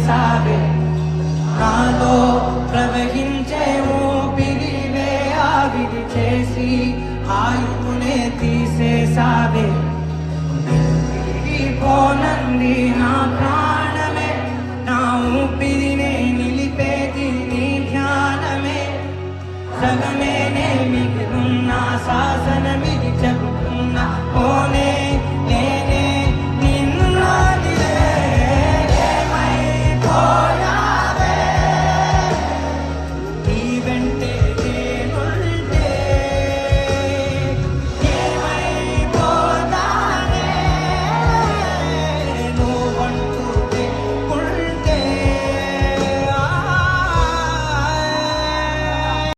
తీసేసావే నాలో ప్రవహించే ఊపిరివే ఆవిరి చేసి ఆయువునే తీసేసావే పోనంది నా ప్రాణమే నా ఊపిరినే నిలిపేది నీ ధ్యానమే సగమేనే మిగిలున్న శాసనమిది చెప్పు